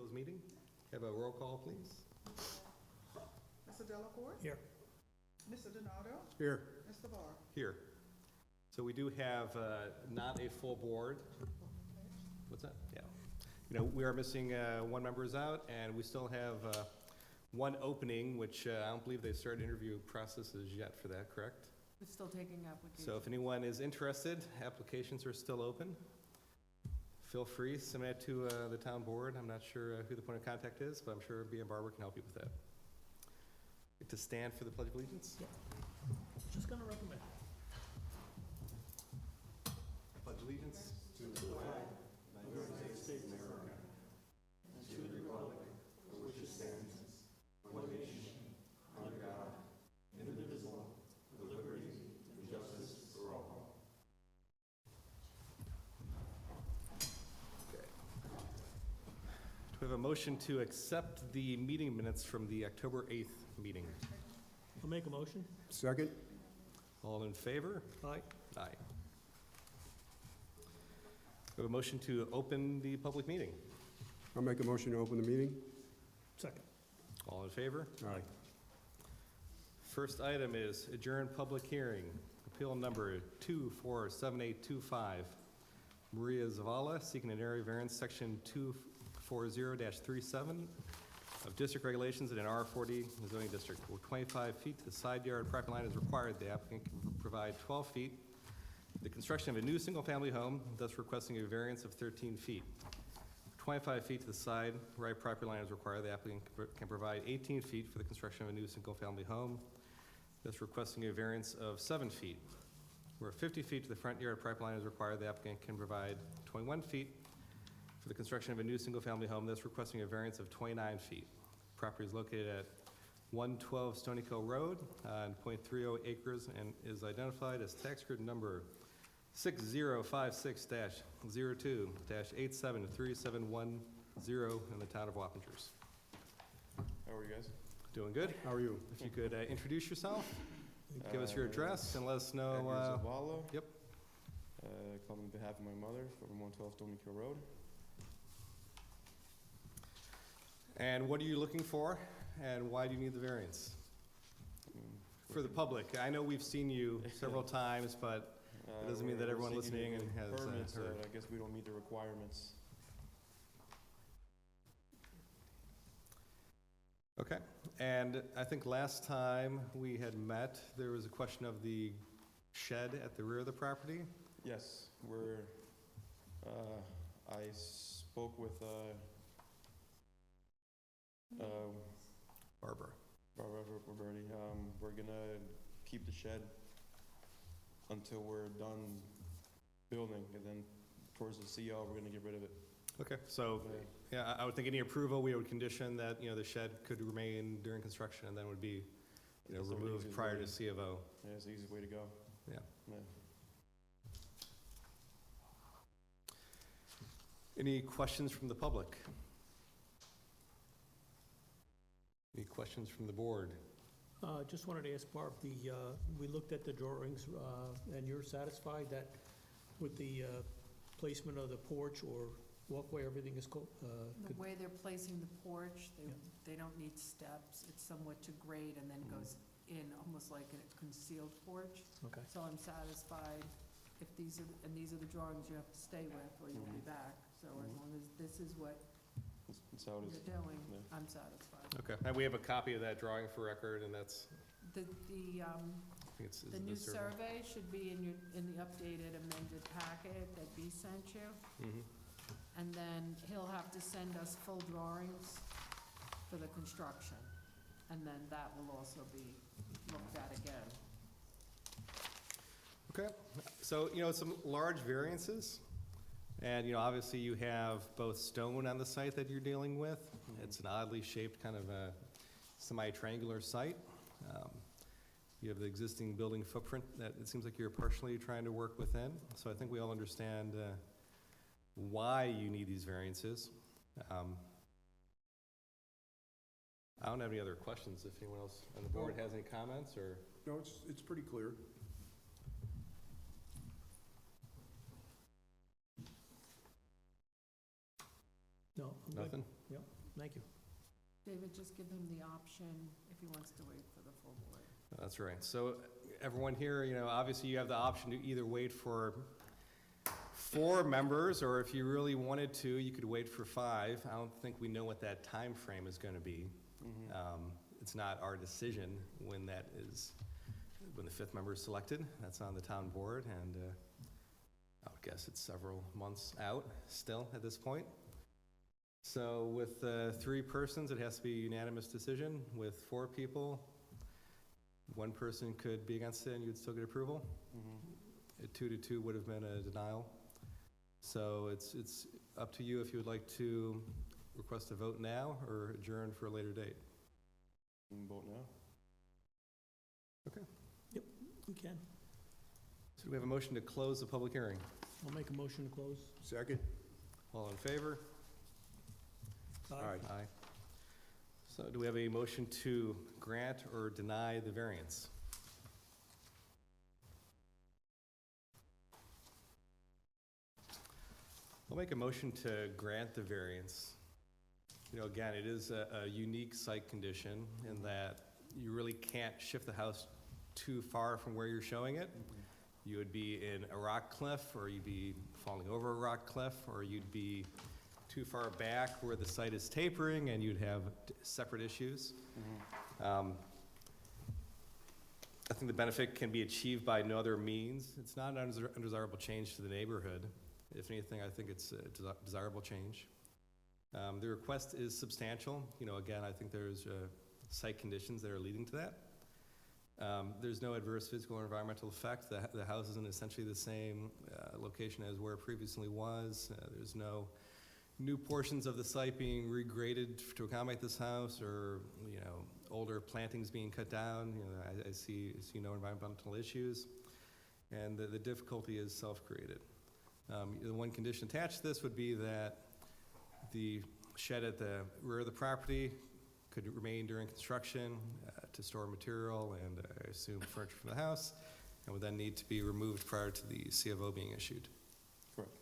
Appeals meeting. Have a roll call, please. Mr. Delacorte? Here. Mr. Donato? Here. Mr. Barr? Here. So we do have not a full board. What's that? Yeah. You know, we are missing one member is out, and we still have one opening, which I don't believe they've started interview processes yet for that, correct? We're still taking applications. So if anyone is interested, applications are still open. Feel free, submit it to the town board. I'm not sure who the point of contact is, but I'm sure B and Barbara can help you with that. Get to stand for the Pledge of Allegiance. Just gonna recommend. Pledge allegiance to the flag of the United States of America and to the republic for which it stands, one nation, under God, indivisible, with liberty and justice for all. Okay. Do we have a motion to accept the meeting minutes from the October 8th meeting? I'll make a motion. Second? All in favor? Aye. Aye. We have a motion to open the public meeting. I'll make a motion to open the meeting. Second. All in favor? Aye. First item is adjourn public hearing. Appeal number 247825. Maria Zavala seeking an area variance, section 240-37 of district regulations in an R40 zoning district. Where 25 feet to the side yard property line is required, the applicant can provide 12 feet. The construction of a new single-family home, thus requesting a variance of 13 feet. 25 feet to the side right property line is required, the applicant can provide 18 feet for the construction of a new single-family home, thus requesting a variance of 7 feet. Where 50 feet to the front yard property line is required, the applicant can provide 21 feet for the construction of a new single-family home, thus requesting a variance of 29 feet. Property is located at 112 Stony Hill Road on .30 acres and is identified as tax grid number 6056-02-87371 in the town of Wappingers. How are you guys? Doing good? How are you? If you could introduce yourself, give us your address, and let us know. Edgar Zavala. Yep. Calling on behalf of my mother from 112 Stony Hill Road. And what are you looking for, and why do you need the variance? For the public, I know we've seen you several times, but it doesn't mean that we're everyone seeking listening has permits, heard. I guess we don't meet the requirements. Okay, and I think last time we had met, there was a question of the shed at the rear of the property. Yes, I spoke with Barbara. Barbara Roberti. We're gonna keep the shed until we're done building, and then towards the CO, we're gonna get rid of it. Okay, so, yeah, I would think any approval, we would condition that, the shed could remain during construction and then would be, That's the removed easiest prior way. to C of O. Yeah, it's the easiest way to go. Yeah. Yeah. Any questions from the public? Any questions from the board? Just wanted to ask Barb, we looked at the drawings, and you're satisfied that with the placement of the porch or walkway, everything is The way they're placing the porch, they don't need steps. It's somewhat to grade and then goes in almost like a concealed porch. Okay. So I'm satisfied if these are the drawings you have to stay with or you'll be back. So as long as this is what That's how it is. you're doing, Yeah. I'm satisfied. Okay, and we have a copy of that drawing for record, and that's, The I think it's the new survey should be in the updated amended packet that B sent you. Mhm. And then he'll have to send us full drawings for the construction. And then that will also be looked at again. Okay, so, some large variances, and, obviously you have both stone on the site that you're dealing with. It's an oddly shaped kind of a semi-triangular site. You have the existing building footprint that it seems like you're partially trying to work within. So I think we all understand why you need these variances. I don't have any other questions. If anyone else on the board has any comments, or? No, it's pretty clear. No, I'm good. Nothing? Thank you. David, just give him the option if he wants to wait for the full board. That's right. So everyone here, obviously you have the option to either wait for 4 members, or if you really wanted to, you could wait for 5. I don't think we know what that time frame is going to be. It's not our decision when the 5th member is selected. That's on the town board, and I would guess it's several months out still at this point. So with 3 persons, it has to be a unanimous decision. With 4 people, 1 person could be against it and you'd still get approval. A 2-2 would have been a denial. So it's up to you if you would like to request a vote now or adjourn for a later date. We can vote now. We can. So do we have a motion to close the public hearing? I'll make a motion to close. Second? All in favor? Aye. Aye. So do we have a motion to grant or deny the variance? I'll make a motion to grant the variance. Again, it is a unique site condition in that you really can't shift the house too far from where you're showing it. You would be in a rock cliff, or you'd be falling over a rock cliff, or you'd be too far back where the site is tapering and you'd have separate issues. I think the benefit can be achieved by no other means. It's not an undesirable change to the neighborhood. If anything, I think it's a desirable change. The request is substantial. Again, I think there's site conditions that are leading to that. There's no adverse physical or environmental effect. The house is in essentially the same location as where it previously was. There's no new portions of the site being regraded to accommodate this house, or older plantings being cut down. I see no environmental issues, and the difficulty is self-created. The one condition attached to this would be that the shed at the rear of the property could remain during construction to store material and I assume furniture from the house, and would then need to be removed prior to the CFO being issued. Correct.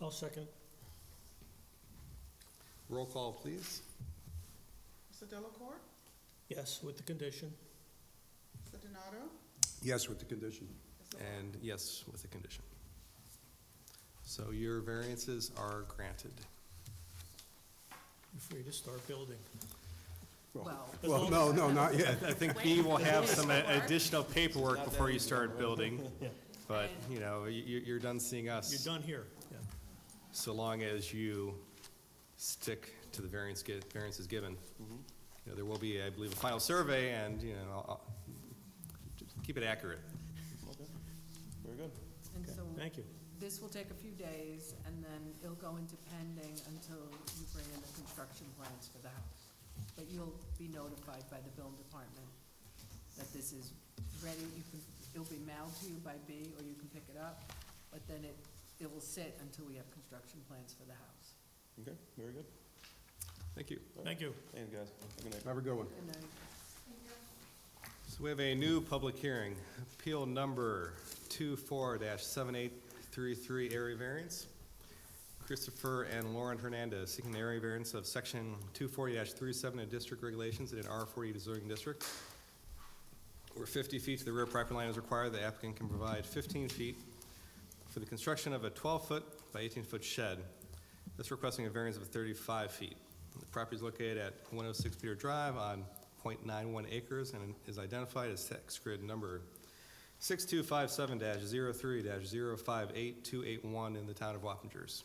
I'll second. Roll call, please. Mr. Delacorte? Yes, with the condition. Mr. Donato? Yes, with the condition. Mr. And yes, with the condition. So your variances are granted. You're free to start building. Well, Well, no, not yet. I think B will have some additional paperwork before you start building, Yeah. but, you're done seeing us. You're done here. Yeah. So long as you stick to the variances given. There will be, I believe, a final survey, and, I'll just keep it accurate. Okay, very good. And so Thank you. this will take a few days, and then it'll go into pending until you bring in the construction plans for the house. But you'll be notified by the building department that this is ready. It'll be mailed to you by B, or you can pick it up, but then it will sit until we have construction plans for the house. Okay, very good. Thank you. Thank you. Thanks, guys. Have a good night. Have a good one. And then So we have a new public hearing, appeal number 24-7833, area variance. Christopher and Lauren Hernandez seeking an area variance of section 240-37 of district regulations in an R40 zoning district, where 50 feet to the rear property line is required. The applicant can provide 15 feet for the construction of a 12-foot by 18-foot shed. This requesting a variance of 35 feet. The property is located at 106 Peter Drive on 0.91 acres and is identified as tax grid number 6257-03-058281 in the town of Wappingers.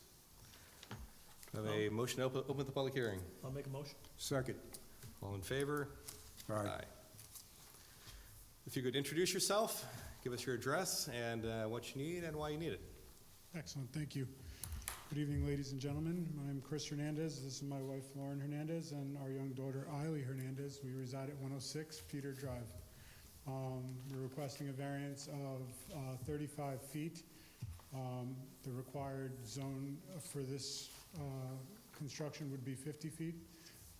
I have a motion to open the public hearing. I'll make a motion. Second. All in favor? Aye. If you could introduce yourself, give us your address and what you need and why you need it. Excellent, thank you. Good evening, ladies and gentlemen. I'm Chris Hernandez. This is my wife, Lauren Hernandez, and our young daughter, Eiley Hernandez. We reside at 106 Peter Drive. We're requesting a variance of 35 feet. The required zone for this construction would be 50 feet.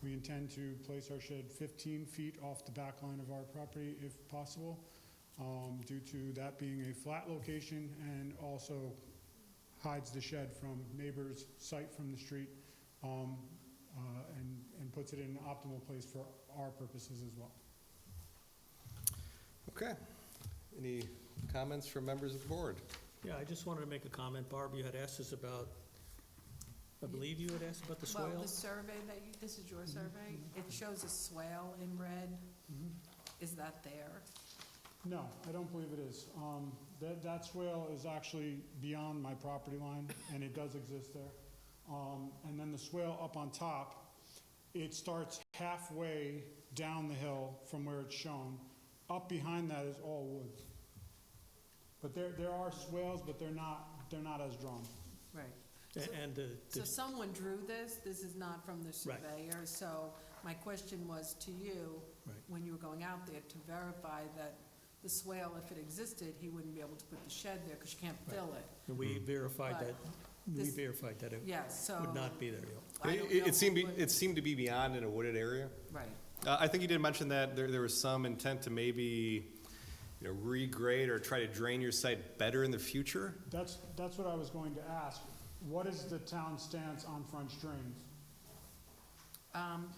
We intend to place our shed 15 feet off the back line of our property if possible, due to that being a flat location and also hides the shed from neighbors' sight from the street, and puts it in an optimal place for our purposes as well. Okay. Any comments from members of the board? Yeah, I just wanted to make a comment. Barb, you had asked us about, I believe you had asked about the swale? Well, the survey that you, this is your survey, it shows a swale in red. Is that there? No, I don't believe it is. That swale is actually beyond my property line, and it does exist there. And then the swale up on top, it starts halfway down the hill from where it's shown. Up behind that is all woods. But there are swales, but they're not as drawn. Right. And So someone drew this, this is not from the Right. surveyor, so my question was to you, Right. when you were going out there, to verify that the swale, if it existed, he wouldn't be able to put the shed there, because you can't fill it. and we verified But that, it Yes, so. would not be there, yeah. I don't know It seemed, who would- it seemed to be beyond in a wooded area. Right, I think you did mention that there was some intent to maybe, regrade or try to drain your site better in the future. That's what I was going to ask. What is the town's stance on French drains?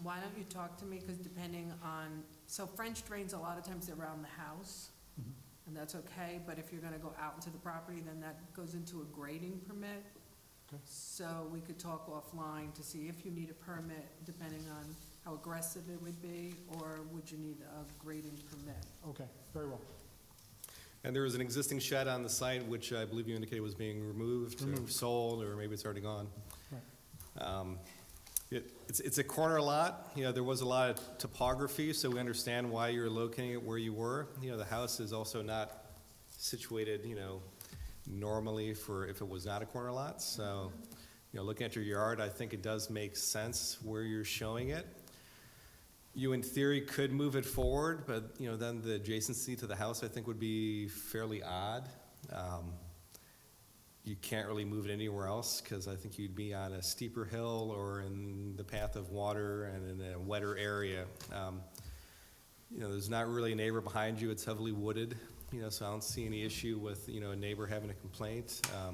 why don't you talk to me, because depending on, so French drains, a lot of times they're around the house, and that's okay, but if you're gonna go out into the property, then that goes into a grading permit. Okay. So we could talk offline to see if you need a permit, depending on how aggressive it would be, or would you need a grading permit? Okay, very well. And there was an existing shed on the site, which I believe you indicated was being removed or Removed. sold, or maybe it's already gone. Right. It's a corner lot. There was a lot of topography, so we understand why you're locating it where you were. The house is also not situated, normally for if it was not a corner lot. So, looking at your yard, I think it does make sense where you're showing it. You, in theory, could move it forward, but, then the adjacency to the house, I think, would be fairly odd. You can't really move it anywhere else, because I think you'd be on a steeper hill or in the path of water and in a wetter area. There's not really a neighbor behind you. It's heavily wooded, so I don't see any issue with, a neighbor having a complaint. I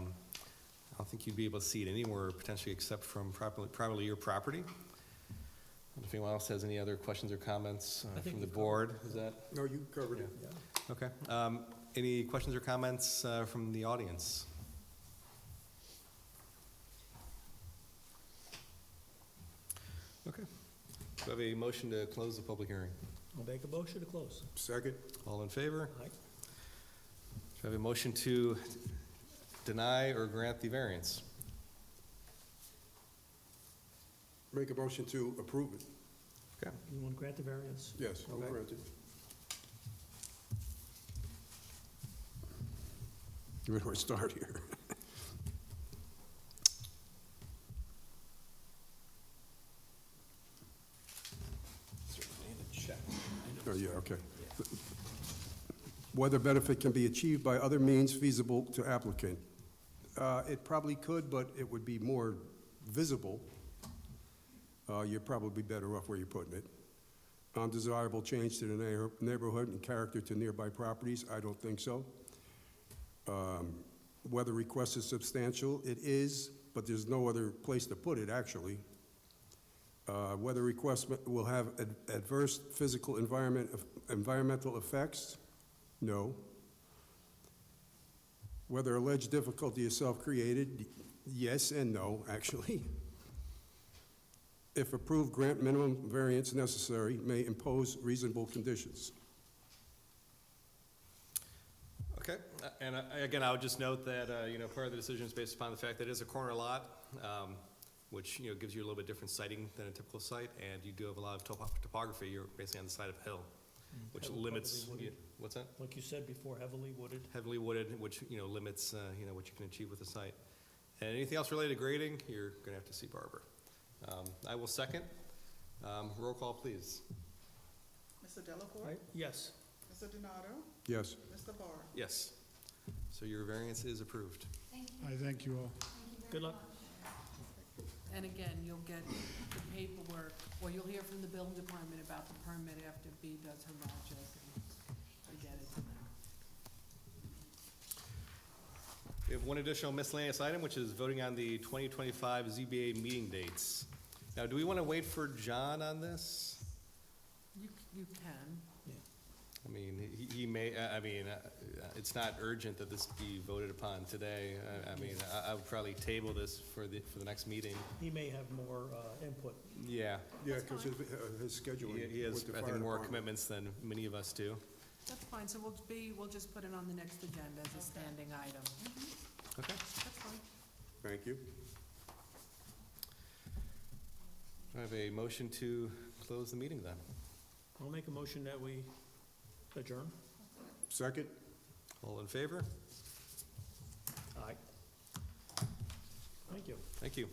don't think you'd be able to see it anywhere potentially except from probably your property. If anyone else has any other questions or comments I think from the you've board, is that? No, you covered it. Yeah. Okay. Any questions or comments from the audience? Okay. Do I have a motion to close the public hearing? I'll make a motion to close. Second? All in favor? Aye. Do I have a motion to deny or grant the variance? Make a motion to approve it. Okay. You want to grant the variance? Yes, Okay. granted. Where do I start here? Oh, yeah, okay. Whether benefit can be achieved by other means feasible to applicant. It probably could, but it would be more visible. You're probably better off where you're putting it. Undesirable change to the neighborhood and character to nearby properties, I don't think so. Whether request is substantial, it is, but there's no other place to put it, actually. Whether request will have adverse physical environmental effects, no. Whether alleged difficulty is self-created, yes and no, actually. If approved, grant minimum variance necessary, may impose reasonable conditions. Okay, and again, I would just note that, part of the decision is based upon the fact that it is a corner lot, which, gives you a little bit different siting than a typical site, and you do have a lot of topography. You're basically on the side of a hill, which Heavily limits, wooded. what's that? Like you said before, heavily wooded. Heavily wooded, which, limits, what you can achieve with the site. And anything else related to grading, you're gonna have to see Barbara. I will second. Roll call, please. Mr. Delacorte? Right? Yes. Mr. Donato? Yes. Mr. Barr? Yes. So your variance is approved. I thank you all. Good luck. And again, you'll get the paperwork, or you'll hear from the building department about the permit after B does her magic and we get it to them. We have one additional miscellaneous item, which is voting on the 2025 ZBA meeting dates. Now, do we want to wait for John on this? You can. I mean, he may, it's not urgent that this be voted upon today. I would probably table this for the next meeting. He may have more input. Yeah. Yeah, That's because his scheduling. He has, with the I fire think, more department. commitments than many of us do. That's fine, so we'll just put it on the next agenda as a standing item. Okay. That's fine. Thank you. I have a motion to close the meeting then. I'll make a motion that we adjourn. Second? All in favor? Aye. Thank you. Thank you.